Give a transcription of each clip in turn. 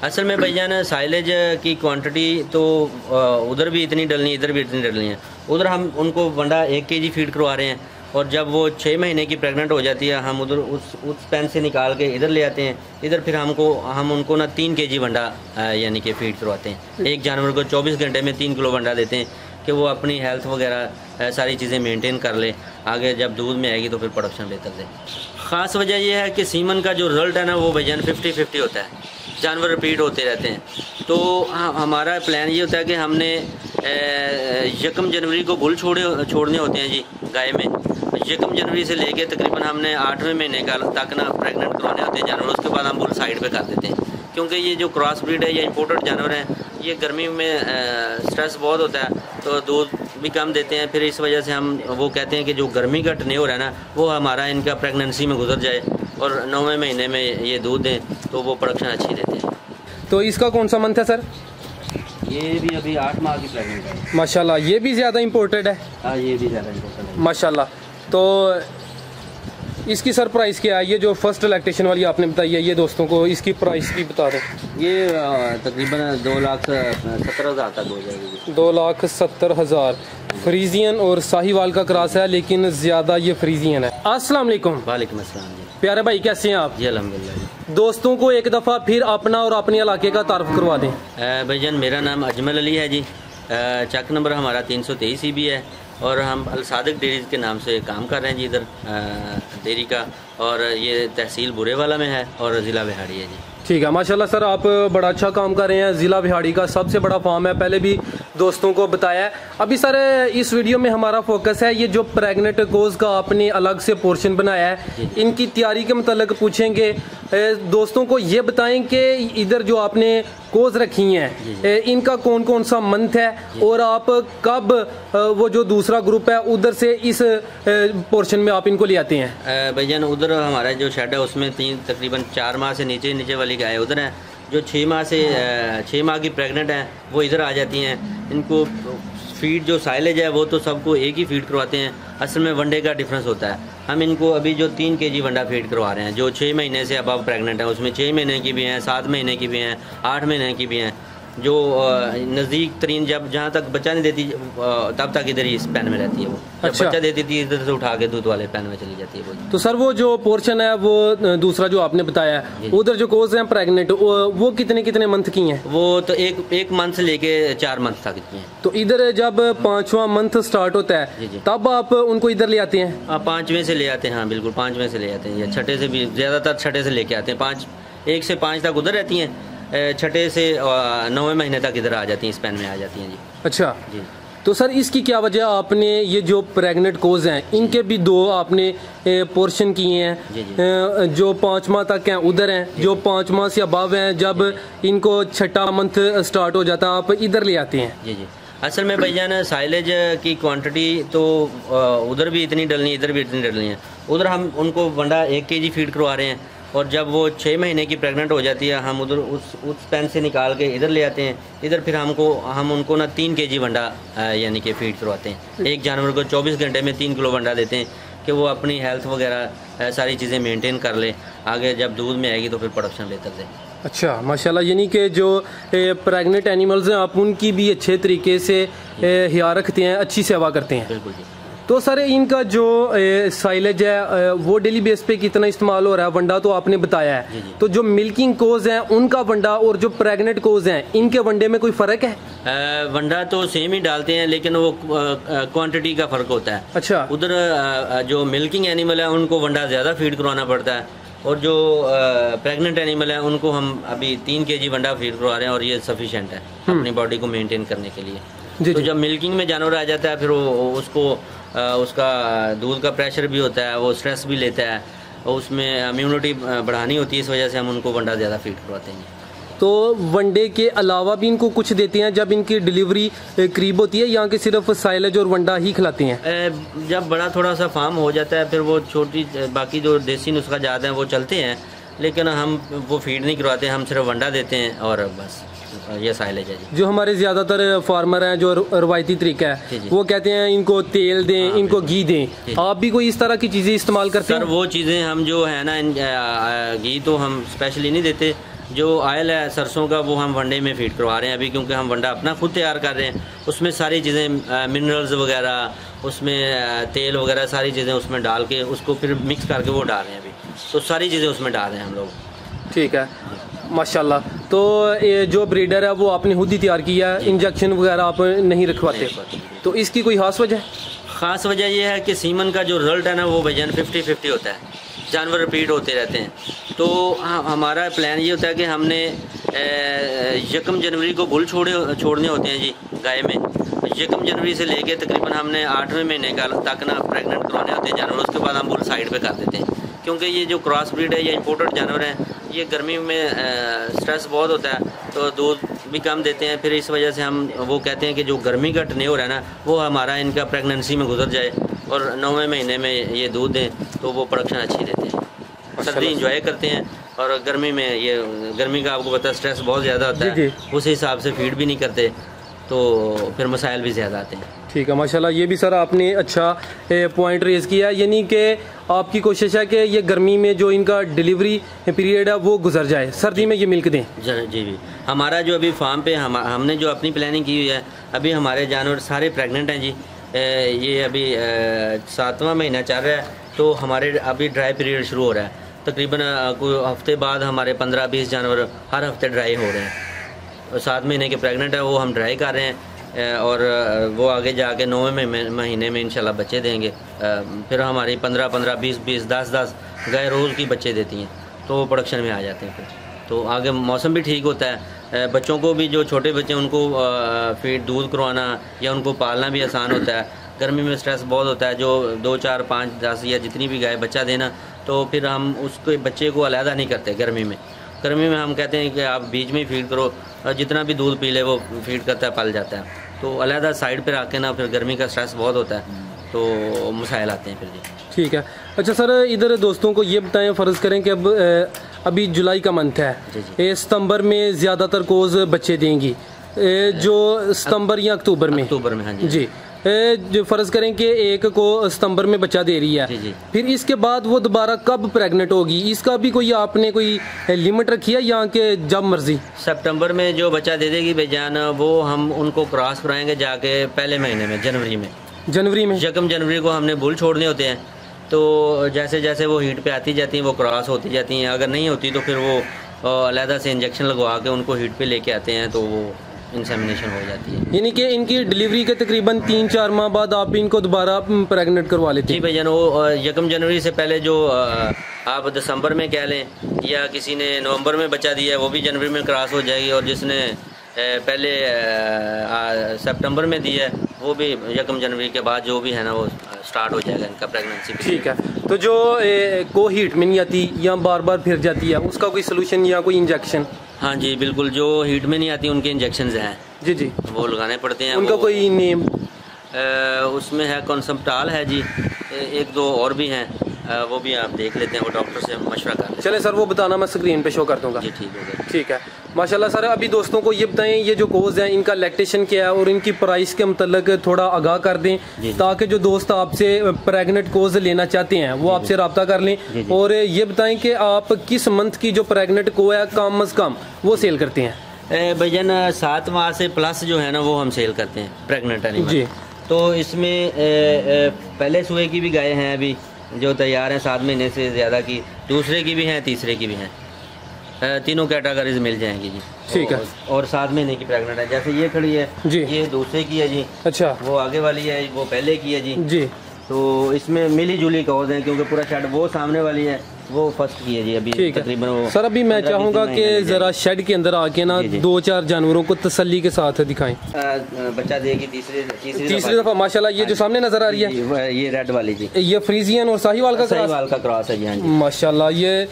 असल में भैया साइलेज की क्वांटिटी तो उधर भी इतनी डलनी है, इधर भी इतनी डलनी है। उधर हम उनको वंडा 1 kg फीड करवा रहे हैं और जब वो 6 महीने की प्रेग्नेंट हो जाती है हम उधर उस पेन से निकाल के इधर ले आते हैं। इधर फिर हम उनको ना 3 kg वंडा यानी कि फीड करवाते हैं। एक जानवर को 24 घंटे में 3 किलो वंडा देते हैं कि वो अपनी हेल्थ वगैरह सारी चीज़ें मेंटेन कर ले, आगे जब दूध में आएगी तो फिर प्रोडक्शन बेहतर दे। ख़ास वजह यह है कि सीमन का जो रिजल्ट है ना वो भैया 50-50 होता है, जानवर रिपीट होते रहते हैं। तो हमारा प्लान ये होता है कि हमने 1 जनवरी को बुल छोड़ने होते हैं जी गाय में। 1 जनवरी से लेके तकरीबन हमने 8वें महीने का तक ना प्रेग्नेंट करवाने होते हैं जानवर। उसके बाद हम बुल साइड पे कर देते हैं, क्योंकि ये जो क्रॉस ब्रीड है या इंपोर्टेड जानवर हैं ये गर्मी में स्ट्रेस बहुत होता है तो दूध भी कम देते हैं। फिर इस वजह से हम वो कहते हैं कि जो गर्मी का टने हो रहा है ना वो हमारा इनका प्रेगनेंसी में गुजर जाए और 9वें महीने में ये दूध दें तो वो प्रोडक्शन अच्छी देते हैं। तो इसका कौन सा मंथ है सर? ये भी अभी 8 माह की प्रेगनेंट है माशाल्लाह। ये भी ज़्यादा इम्पोर्टेड है? हाँ, ये भी ज़्यादा इम्पोर्टेड है माशाल्लाह। तो इसकी सर प्राइस क्या है? ये जो फर्स्ट लैक्टेशन वाली आपने बताई है, ये दोस्तों को इसकी प्राइस भी बता दें। ये तकरीबन 2,70,000 तक हो जाएगी। 2,70,000 फ्रीजियन और साहिवाल का क्रॉस है, लेकिन ज़्यादा ये फ्रीजियन है। अस्सलाम वालेकुम। वालेकुम अस्सलाम जी। प्यारे भाई कैसे हैं आप? जी अल्हम्दुलिल्लाह। दोस्तों को एक दफ़ा फिर अपना और अपने इलाके का तारुफ करवा दें। भाईजान मेरा नाम अजमल अली है जी। चक नंबर हमारा 323 CB है और हम अल सादिक डेयरीज के नाम से काम कर रहे हैं जी इधर डेयरी का, और ये तहसील बुरेवाला में है और ज़िला बिहाड़ी है जी। ठीक है माशाल्लाह सर, आप बड़ा अच्छा काम कर रहे हैं। ज़िला बिहाड़ी का सबसे बड़ा फार्म है, पहले भी दोस्तों को बताया है। अभी सर इस वीडियो में हमारा फोकस है ये जो प्रेग्नेंट कोज का आपने अलग से पोर्शन बनाया है, इनकी तैयारी के मतलब पूछेंगे। दोस्तों को ये बताएं कि इधर जो आपने कोज रखी हैं इनका कौन कौन सा मंथ है और आप कब वो जो दूसरा ग्रुप है उधर से इस पोर्शन में आप इनको ले आते हैं? भाईजान उधर हमारा जो शेड है उसमें तकरीबन 4 माह से नीचे वाली गाय उधर है। जो 6 माह की प्रेग्नेंट हैं वो इधर आ जाती हैं। इनको फीड जो साइलेज है वो तो सबको एक ही फीड करवाते हैं। असल में वनडे का डिफरेंस होता है। हम इनको अभी जो 3 kg वंडा फीड करवा रहे हैं जो 6 महीने से अब प्रेग्नेंट है, उसमें 6 महीने की भी हैं, 7 महीने की भी हैं, 8 महीने की भी हैं। जो नज़दीक तरीन जब जहाँ तक बच्चा नहीं देती तब तक इधर ही इस पैन में रहती है वो। जब अच्छा। बच्चा देती थी इधर से उठा के दूध वाले पैन में चली जाती है वो। तो सर वो जो पोर्शन है वो दूसरा जो आपने बताया उधर जो कोज हैं प्रेग्नेंट वो कितने मंथ की हैं? वो तो एक मंथ से लेके 4 मंथ तक की हैं। तो इधर जब 5वां मंथ स्टार्ट होता है तब आप उनको इधर ले आते हैं? 5वें से ले आते हैं। हाँ बिल्कुल 5वें से ले आते हैं या छठे से भी, ज़्यादातर छठे से लेके आते हैं। 1 से 5 तक उधर रहती हैं, छठे से 9वें महीने तक इधर आ जाती हैं, इस पैन में आ जाती हैं जी। अच्छा जी। तो सर इसकी क्या वजह आपने ये जो प्रेग्नेंट कोज हैं इनके भी 2 आपने पोर्शन किए हैं? जो 5 माह तक हैं उधर हैं, जो 5 माह से अबव हैं जब इनको छठा मंथ स्टार्ट हो जाता है आप इधर ले आते हैं? जी। असल में भैया साइलेज की क्वांटिटी तो उधर भी इतनी डलनी है, इधर भी इतनी डलनी है। उधर हम उनको वंडा 1 kg फीड करवा रहे हैं और जब वो 6 महीने की प्रेग्नेंट हो जाती है हम उधर उस पेन से निकाल के इधर ले आते हैं। इधर फिर हम उनको ना 3 kg वंडा यानी कि फीड करवाते हैं। एक जानवर को 24 घंटे में 3 किलो वंडा देते हैं कि वो अपनी हेल्थ वगैरह सारी चीज़ें मेंटेन कर ले, आगे जब दूध में आएगी तो फिर प्रोडक्शन बेहतर दे। अच्छा माशाल्लाह, यानी कि जो प्रेग्नेंट एनिमल्स हैं आप उनकी भी अच्छे तरीके से ख्याल रखते हैं, अच्छी सेवा करते हैं। बिल्कुल जी। तो सर इनका जो साइलेज है वो डेली बेस पे कितना इस्तेमाल हो रहा है? वंडा तो आपने बताया है। तो जो मिल्किंग कोज हैं उनका वंडा और जो प्रेग्नेंट कोज हैं इनके वंडे में कोई फ़र्क है? वंडा तो सेम ही डालते हैं लेकिन वो क्वांटिटी का फ़र्क होता है। अच्छा। उधर जो मिल्किंग एनिमल है उनको वंडा ज़्यादा फीड करवाना पड़ता है और जो प्रेग्नेंट एनिमल है उनको हम अभी 3 kg वंडा फीड करवा रहे हैं और ये सफिशेंट है अपनी बॉडी को मेंटेन करने के लिए। तो जब मिल्किंग में जानवर आ जाता है फिर वो उसको उसका दूध का प्रेशर भी होता है, वो स्ट्रेस भी लेता है और उसमें इम्यूनिटी बढ़ानी होती है, इस वजह से हम उनको वंडा ज़्यादा फीड करवाते हैं। तो वनडे के अलावा भी इनको कुछ देते हैं जब इनकी डिलीवरी करीब होती है, यहाँ के सिर्फ साइलेज और वंडा ही खिलाते हैं? जब बड़ा थोड़ा सा फार्म हो जाता है फिर वो छोटी बाकी जो देसी नुस्खा ज़्यादा हैं वो चलते हैं, लेकिन हम वो फीड नहीं करवाते, हम सिर्फ वंडा देते हैं और बस ये साइलेज है जी। जो हमारे ज़्यादातर फार्मर हैं जो रवायती तरीका है वो कहते हैं इनको तेल दें, इनको घी दें, आप भी कोई इस तरह की चीज़ें इस्तेमाल करते हैं? सर वो चीज़ें हम जो है ना घी तो हम स्पेशली नहीं देते, जो ऑयल है सरसों का वो हम वनडे में फीड करवा रहे हैं अभी, क्योंकि हम वनडा अपना खुद तैयार कर रहे हैं। उसमें सारी चीज़ें मिनरल्स वगैरह, उसमें तेल वगैरह सारी चीज़ें उसमें डाल के उसको फिर मिक्स करके वो डाल रहे हैं अभी, तो सारी चीज़ें उसमें डाल रहे हैं हम लोग। ठीक है, माशाल्लाह। तो ये जो ब्रीडर है वो आपने खुद ही तैयार किया है, इंजेक्शन वगैरह आप नहीं रखवाते, तो इसकी कोई खास वजह? ख़ास वजह यह है कि सीमन का जो रिजल्ट है ना वो भजन 50-50 होता है, जानवर रिपीट होते रहते हैं। तो हमारा प्लान ये होता है कि हमने 1 जनवरी को बुल छोड़ने होते हैं जी गाय में। 1 जनवरी से लेके तकरीबन हमने 8वें महीने का तक ना प्रेग्नेंट करवाने होते हैं जानवर, उसके बाद हम बुल साइड पे कर देते हैं। क्योंकि ये जो क्रॉस ब्रीड है, ये इंपोर्टेड जानवर हैं, ये गर्मी में स्ट्रेस बहुत होता है तो दूध भी कम देते हैं। फिर इस वजह से हम वो कहते हैं कि जो गर्मी का टेन्योर है ना वो हमारा इनका प्रेगनेंसी में गुजर जाए और 9वें महीने में ये दूध दें, तो वो प्रोडक्शन अच्छी देते हैं। सर्दी इंजॉय करते हैं और गर्मी में ये गर्मी का आपको पता है स्ट्रेस बहुत ज़्यादा होता है, उस हिसाब से फीड भी नहीं करते तो फिर मसाइल भी ज़्यादा आते हैं। ठीक है, माशाल्लाह। ये भी सर आपने अच्छा पॉइंट रेज़ किया, यानी कि आपकी कोशिश है कि ये गर्मी में जो इनका डिलीवरी पीरियड है वो गुजर जाए, सर्दी में ये मिल्क दें। जी भी, हमारा जो अभी फार्म पे हमने जो अपनी प्लानिंग की हुई है, अभी हमारे जानवर सारे प्रेग्नेंट हैं जी। ये अभी 7वां महीना चल रहा है, तो हमारे अभी ड्राई पीरियड शुरू हो रहा है। तकरीबन कोई हफ्ते बाद हमारे 15-20 जानवर हर हफ्ते ड्राई हो रहे हैं। 7 महीने के प्रेग्नेंट है वो हम ड्राई कर रहे हैं और वो आगे जाके 9वें महीने में इंशाल्लाह बच्चे देंगे। फिर हमारी 15-15, 20-20, 10-10 गाय रोज़ की बच्चे देती हैं, तो वो प्रोडक्शन में आ जाते हैं। फिर तो आगे मौसम भी ठीक होता है, बच्चों को भी, जो छोटे बच्चे उनको फीड दूध करवाना या उनको पालना भी आसान होता है। गर्मी में स्ट्रेस बहुत होता है, जो 2, 4, 5, 10 या जितनी भी गाय बच्चा देना, तो फिर हम उसके बच्चे को अलहदा नहीं करते गर्मी में। गर्मी में हम कहते हैं कि आप बीच में ही फीड करो, जितना भी दूध पी ले वो फीड करता है, पल जाता है। तो अलहदा साइड पे रख के ना, फिर गर्मी का स्ट्रेस बहुत होता है तो मसाइल आते हैं फिर जी। ठीक है, अच्छा सर, इधर दोस्तों को ये बताएं, फ़र्ज़ करें कि अब अभी जुलाई का मंथ है, सितंबर में ज़्यादातर कोज़ बच्चे देंगी, जो सितंबर या अक्टूबर में हाँ जी जो फ़र्ज़ करें कि एक को सितंबर में बच्चा दे रही है, जी। फिर इसके बाद वो दोबारा कब प्रेग्नेंट होगी, इसका भी कोई आपने कोई लिमिट रखी है या कि जब मर्जी? सितंबर में जो बच्चा दे देगी बेजान, वो हम उनको क्रॉस कराएंगे जाके पहले महीने में, जनवरी में 1 जनवरी को हमने बुल छोड़ने होते हैं। तो जैसे जैसे वो हीट पे आती जाती हैं वो क्रॉस होती जाती हैं, अगर नहीं होती तो फिर वो अलहदा से इंजेक्शन लगवा के उनको हीट पे लेके आते हैं, तो वो इंसेमिनेशन हो जाती है। यानी कि इनकी डिलीवरी के तकरीबन 3-4 माह बाद आप इनको दोबारा प्रेग्नेंट करवा लेते हैं? जी भैया, वो 1 जनवरी से पहले जो आप दिसंबर में कह लें या किसी ने नवंबर में बच्चा दिया है वो भी जनवरी में क्रॉस हो जाएगी, और जिसने पहले सितंबर में दिया है वो भी 1 जनवरी के बाद जो भी है ना वो स्टार्ट हो जाएगा इनका प्रेगनेंसी। ठीक है, तो जो को हीट में नहीं आती या बार बार फिर जाती है, उसका कोई सोल्यूशन या कोई इंजेक्शन? हाँ जी बिल्कुल, जो हीट में नहीं आती उनके इंजेक्शन हैं जी वो लगाने पड़ते हैं। उनका कोई नेम? उसमें है कॉन्सेप्टाल है जी, 1-2 और भी हैं, वो भी आप देख लेते हैं, वो डॉक्टर से मशवरा कर लेते हैं। चले सर, वो बताना मैं स्क्रीन पे शो कर दूंगा। जी ठीक है। ठीक है, माशाल्लाह सर। अभी दोस्तों को ये बताएं, ये जो कोज़ हैं इनका लैक्टेशन क्या है और इनकी प्राइस के मतलब थोड़ा आगाह कर दें, ताकि जो दोस्त आपसे प्रेग्नेंट कोज़ लेना चाहते हैं वो आपसे रब्ता कर लें। और ये बताएं कि आप किस मंथ की जो प्रेग्नेंट को है कम अज़ कम वो सेल करते हैं? भैया 7 माह से प्लस जो है ना वो हम सेल करते हैं प्रेग्नेंट एनिमल जी। तो इसमें पहले सुए की भी गाय हैं अभी जो तैयार हैं 7 महीने से ज़्यादा की, दूसरे की भी हैं, तीसरे की भी हैं, तीनों कैटेगरीज मिल जाएंगी जी। ठीक है। और 7 महीने की प्रेग्नेंट है, जैसे ये खड़ी है जी, ये दूसरे की है जी। अच्छा, वो आगे वाली है वो पहले की है जी। तो इसमें मिली जुली कॉज है क्योंकि पूरा शेड वो सामने वाली है वो फर्स्ट की है जी अभी तकरीबन। वो सर अभी मैं चाहूँगा कि ज़रा शेड के अंदर आके ना 2-4 जानवरों को तसल्ली के साथ दिखाएं। बच्चा देगी तीसरी दफ़ा माशाल्लाह। ये जो सामने नजर आ रही है ये रेड वाली जी, ये फ्रीजियन और साहिवाल का क्रॉस है जी। माशाल्लाह, ये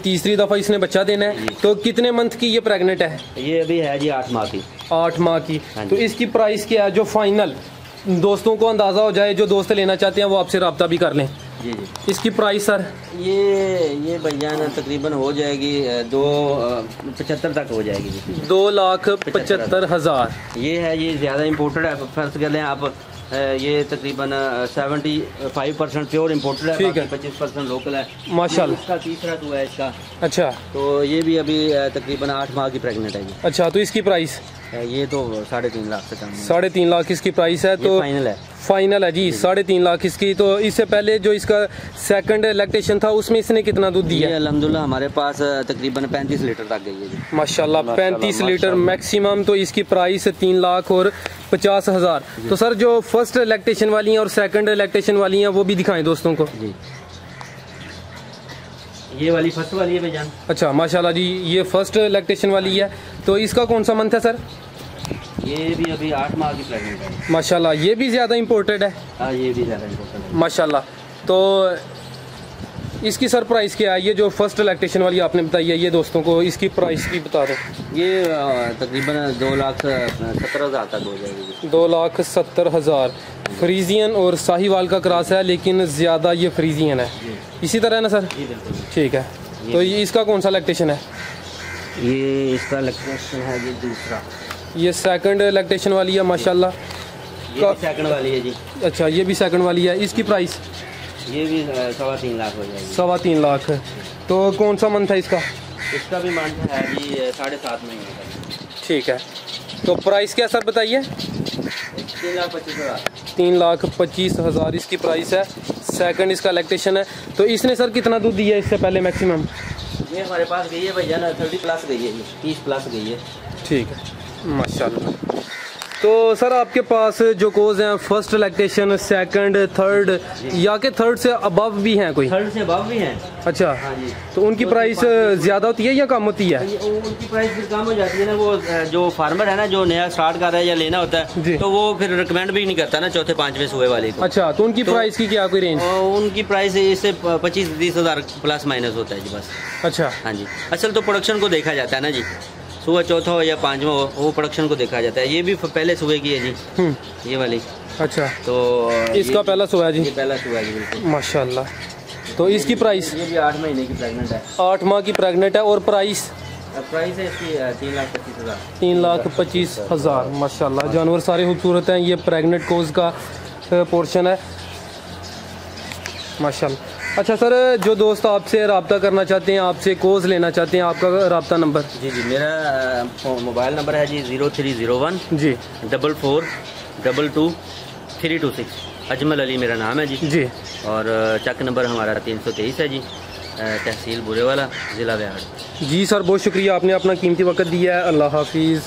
तीसरी दफ़ा इसने बच्चा देना है। तो कितने मंथ की ये प्रेग्नेंट है? ये अभी है जी 8 माह की। 8 माह की। तो इसकी प्राइस क्या है जो फाइनल दोस्तों को अंदाज़ा हो जाए, जो दोस्त लेना चाहते हैं वो आपसे रब्ता भी कर लें? जी। इसकी प्राइस सर ये भैया ना तकरीबन हो जाएगी 2,75 तक हो जाएगी जी। 2,75,000। ये है, ये ज़्यादा इम्पोर्टेड है। फर्स्ट कर लें आप ये तकरीबन 75% प्योर इम्पोर्टेड है, ठीक है। 25% लोकल है माशाल्लाह। इसका तीसरा हुआ है इसका। अच्छा, तो ये भी अभी तकरीबन 8 माह की प्रेगनेंट है जी। अच्छा, तो इसकी प्राइस ये तो 3.5 लाख से कम है। 3.5 लाख इसकी प्राइस है। तो फाइनल है, फाइनल है जी 3.5 लाख इसकी। तो इससे पहले जो इसका सेकंड लैक्टेशन था उसमें इसने कितना दूध दिया? ये अल्हम्दुलिल्लाह हमारे पास तकरीबन 35 लीटर तक गई है जी। माशाल्लाह 35 लीटर मैक्सिमम। तो इसकी प्राइस 3 लाख और 50,000। तो सर जो फर्स्ट लैक्टेशन वाली हैं और सेकंड लैक्टेशन वाली हैं वो भी दिखाएं दोस्तों को जी। ये वाली फर्स्ट वाली है भाईजान। अच्छा माशाल्लाह जी, ये फर्स्ट लैक्टेशन वाली है। तो इसका कौन सा मंथ है सर? ये भी अभी 8 माह की प्रेगनेंट है। माशाल्लाह, ये भी ज़्यादा इम्पोर्टेड है। हाँ, ये भी ज़्यादा इम्पोर्टेंट है माशाल्लाह। तो इसकी सर प्राइस क्या है? ये जो फर्स्ट लैक्टेशन वाली आपने बताई है, ये दोस्तों को इसकी प्राइस भी बता दो। ये तकरीबन 2,70,000 तक हो जाएगी। 2,70,000। फ्रीजियन और साहिवाल का क्रॉस है, लेकिन ज़्यादा ये फ्रीजियन है। इसी तरह है ना सर? जी बिल्कुल। ठीक है। तो ये इसका कौन सा लैक्टेशन है? ये इसका लैक्टेशन है जी दूसरा। ये सेकंड लैक्टेशन वाली है माशाल्लाह। ये भी सेकंड वाली है जी। अच्छा, ये भी सेकंड वाली है। इसकी प्राइस ये भी 3.25 लाख हो जाएगी। 3.25 लाख। तो कौन सा मंथ है इसका? इसका भी मंथ है जी 7.5 महीने का। ठीक है। तो प्राइस क्या सर बताइए? 3,25,000। 3,25,000 इसकी प्राइस है। सेकंड इसका लैक्टेशन है। तो इसने सर कितना दूध दिया इससे पहले मैक्सिमम? ये हमारे पास गई है भैया ना 30 प्लस गई है, 30 प्लस गई है। ठीक है माशाल्लाह। तो सर आपके पास जो कोज हैं फर्स्ट लैक्टेशन, सेकंड, थर्ड या के थर्ड से अबव भी हैं कोई? थर्ड से अबव भी हैं। अच्छा, हाँ जी। तो उनकी प्राइस ज़्यादा होती है या कम होती है? उनकी प्राइस फिर कम हो जाती है ना। वो जो फार्मर है ना, जो नया स्टार्ट कर रहा है या लेना होता जी। है, तो वो फिर रिकमेंड भी नहीं करता ना चौथे पांचवें सुबह वाले को। अच्छा, तो उनकी प्राइस की क्या कोई रेंज? उनकी प्राइस इससे 25-30 हज़ार प्लस माइनस होता है जी बस। अच्छा, हाँ जी। असल तो प्रोडक्शन को देखा जाता है ना जी, सुबह चौथा हो या पांचवा हो, वो प्रोडक्शन को देखा जाता है। ये भी पहले सुबह की है जी, ये वाली। अच्छा, तो इसका पहला सुबह है जी। ये पहला सुबह है जी बिल्कुल। माशाल्लाह। तो इसकी प्राइस? ये भी 8 महीने की प्रेगनेंट है। 8 माह की प्रेग्नेंट है। और प्राइस? प्राइस है इसकी 3,25,000। 3,25,000। माशाल्लाह, जानवर सारे खूबसूरत हैं। ये प्रेग्नेंट कोज का पोर्शन है माशाल्लाह। अच्छा सर, जो दोस्त आपसे रब्ता करना चाहते हैं, आपसे कोज लेना चाहते हैं, आपका रब्ता नंबर? जी जी, मेरा मोबाइल नंबर है जी 0301 जी 44222326। अजमल अली मेरा नाम है जी। जी। और चक नंबर हमारा 323 है जी, तहसील बुरेवाला, ज़िला बिहार। जी सर, बहुत शुक्रिया, आपने अपना कीमती वक्त दिया है। अल्लाह हाफिज़।